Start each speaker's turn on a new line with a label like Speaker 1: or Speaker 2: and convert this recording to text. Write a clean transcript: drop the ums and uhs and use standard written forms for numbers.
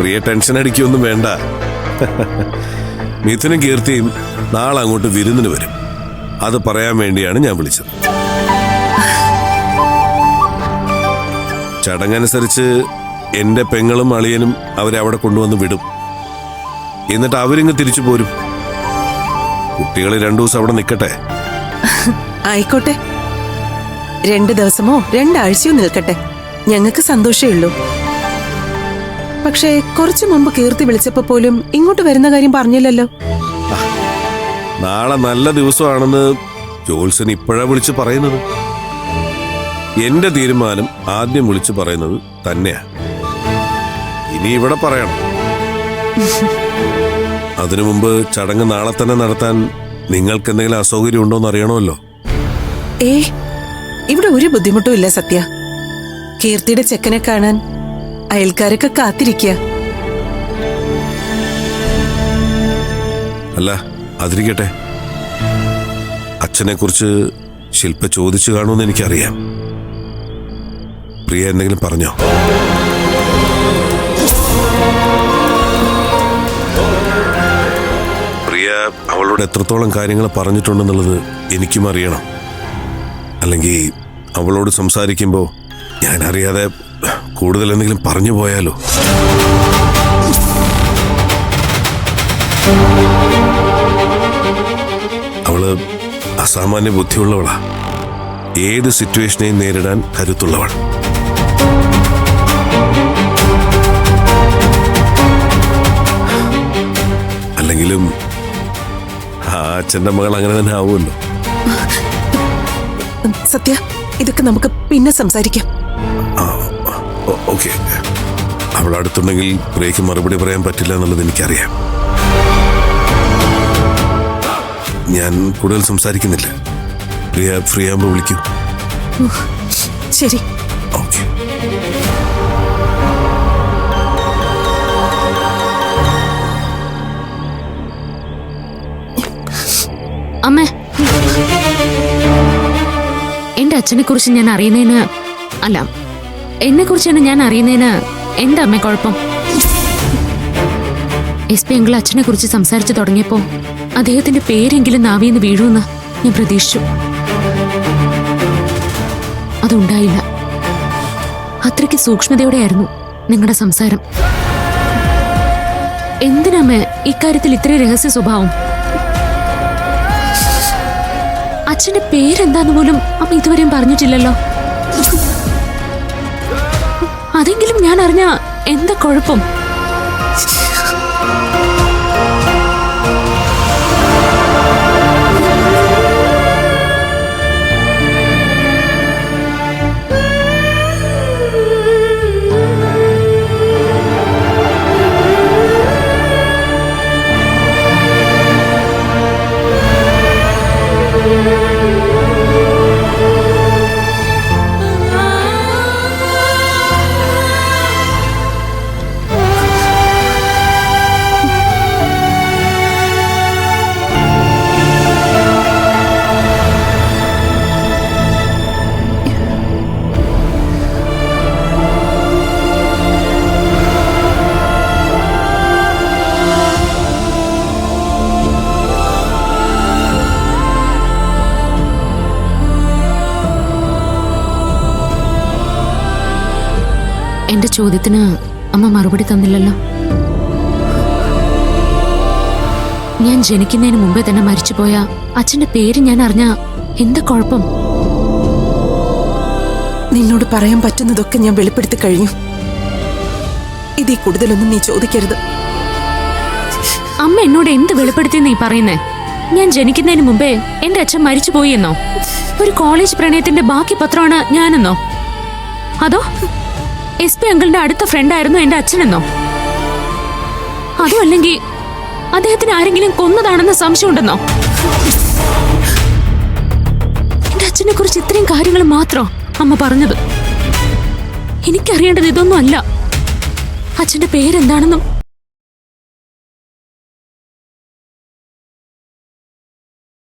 Speaker 1: പ്രിയ tension അടിക്കൊന്നും വേണ്ട. മിഥുനും കീർത്തിയും നാളെ അങ്ങോട്ട് വിരുന്നിന് വരും. അത് പറയാൻ വേണ്ടിയാണ് ഞാൻ വിളിച്ചത്. ചടങ്ങനുസരിച്ച് എന്റെ പെങ്ങളും അളിയനും അവരെ അവിടെ കൊണ്ടുവന്ന് വിടും. എന്നിട്ട് അവരിങ്ങ് തിരിച്ചു പോരും. കുട്ടികൾ 2 ദിവസം അവിടെ നിൽക്കട്ടെ.
Speaker 2: ആയിക്കോട്ടെ, 2 ദിവസമോ 2 ആഴ്ചയോ നിൽക്കട്ടെ, ഞങ്ങൾക്ക് സന്തോഷമേ ഉള്ളൂ. പക്ഷേ കുറച്ചു മുമ്പ് കീർത്തി വിളിച്ചപ്പോ പോലും ഇങ്ങോട്ട് വരുന്ന കാര്യം പറഞ്ഞില്ലല്ലോ.
Speaker 1: നാളെ നല്ല ദിവസമാണെന്ന് ജോത്സൻ ഇപ്പോഴാ വിളിച്ചു പറയുന്നത്. എന്റെ തീരുമാനം ആദ്യം വിളിച്ചു പറയുന്നത് തന്നെയാ. ഇനി ഇവിടെ പറയണം. അതിനു മുമ്പ് ചടങ്ങ് നാളെ തന്നെ നടത്താൻ നിങ്ങൾക്ക് എന്തെങ്കിലും അസൗകര്യം ഉണ്ടോന്ന് അറിയണമല്ലോ.
Speaker 2: ഇവിടെ ഒരു ബുദ്ധിമുട്ടും ഇല്ല സത്യ. കീർത്തിയുടെ ചെക്കനെ കാണാൻ അയൽക്കാരൊക്കെ കാത്തിരിക്കുക.
Speaker 1: അല്ല, അതിരിക്കട്ടെ. അച്ഛനെ കുറിച്ച് ശില്പ ചോദിച്ചു കാണുമെന്ന് എനിക്കറിയാം. പ്രിയ എന്തെങ്കിലും പറഞ്ഞോ? പ്രിയ അവളോട് എത്രത്തോളം കാര്യങ്ങൾ പറഞ്ഞിട്ടുണ്ടെന്നുള്ളത് എനിക്കും അറിയണം. അല്ലെങ്കിൽ അവളോട് സംസാരിക്കുമ്പോൾ ഞാൻ അറിയാതെ കൂടുതൽ എന്തെങ്കിലും പറഞ്ഞു പോയാലോ? അവള് അസാമാന്യ ബുദ്ധിയുള്ളവളാ. ഏത് സിറ്റുവേഷനെയും നേരിടാൻ കരുത്തുള്ളവൾ. അല്ലെങ്കിലും ആ അച്ഛന്റെ മകൾ അങ്ങനെ തന്നെ ആവുമല്ലോ.
Speaker 2: സത്യ, ഇതൊക്കെ നമുക്ക് പിന്നെ സംസാരിക്കാം.
Speaker 1: ഓക്കെ. അവൾ അടുത്തുണ്ടെങ്കിൽ പ്രിയയ്ക്ക് മറുപടി പറയാൻ പറ്റില്ല എന്നുള്ളത് എനിക്കറിയാം. ഞാൻ കൂടുതൽ സംസാരിക്കുന്നില്ല. പ്രിയ ഫ്രീ ആകുമ്പോൾ വിളിക്കൂ.
Speaker 2: ശരി.
Speaker 1: ഓക്കെ.
Speaker 3: അമ്മേ, എന്റെ അച്ഛനെ കുറിച്ച് ഞാൻ അറിയുന്നതിന്, അല്ല, എന്നെ കുറിച്ചാണ് ഞാൻ അറിയുന്നതിന് എന്താ അമ്മ കുഴപ്പം? SP അങ്കിൾ അച്ഛനെ കുറിച്ച് സംസാരിച്ചു തുടങ്ങിയപ്പോ അദ്ദേഹത്തിന്റെ പേരെങ്കിലും നാവിന്ന് വീഴുമെന്ന് ഞാൻ പ്രതീക്ഷിച്ചു. അതുണ്ടായില്ല. അത്രയ്ക്ക് സൂക്ഷ്മതയോടെയായിരുന്നു നിങ്ങളുടെ സംസാരം. എന്തിനമ്മ ഇക്കാര്യത്തിൽ ഇത്ര രഹസ്യ സ്വഭാവം? അച്ഛന്റെ പേരെന്താന്ന് പോലും അമ്മ ഇതുവരെയും പറഞ്ഞിട്ടില്ലല്ലോ. അതെങ്കിലും ഞാൻ അറിഞ്ഞ എന്താ കുഴപ്പം? എന്റെ ചോദ്യത്തിന് അമ്മ മറുപടി തന്നില്ലല്ലോ. ഞാൻ ജനിക്കുന്നതിന് മുമ്പേ തന്നെ മരിച്ചുപോയ അച്ഛന്റെ പേര് ഞാൻ അറിഞ്ഞ എന്താ കുഴപ്പം?
Speaker 2: നിന്നോട് പറയാൻ പറ്റുന്നതൊക്കെ ഞാൻ വെളിപ്പെടുത്തി കഴിഞ്ഞു. ഇതിൽ കൂടുതലൊന്നും നീ ചോദിക്കരുത്.
Speaker 3: അമ്മ എന്നോട് എന്ത് വെളിപ്പെടുത്തിയെന്ന് നീ പറയുന്നേ? ഞാൻ ജനിക്കുന്നതിന് മുമ്പേ എന്റെ അച്ഛൻ മരിച്ചുപോയി എന്നോ? ഒരു കോളേജ് പ്രണയത്തിന്റെ ബാക്കി പത്രമാണ് ഞാനെന്നോ? അതോ SP അങ്കിളിന്റെ അടുത്ത ഫ്രണ്ടായിരുന്നു എന്റെ അച്ഛനെന്നോ? അതോ അല്ലെങ്കിൽ അദ്ദേഹത്തിന് ആരെങ്കിലും കൊന്നതാണെന്ന് സംശയമുണ്ടെന്നോ? എന്റെ അച്ഛനെ കുറിച്ച് ഇത്രയും കാര്യങ്ങൾ മാത്രം അമ്മ പറഞ്ഞത്. എനിക്കറിയേണ്ടത് ഇതൊന്നും അല്ല. അച്ഛന്റെ പേരെന്താണെന്നും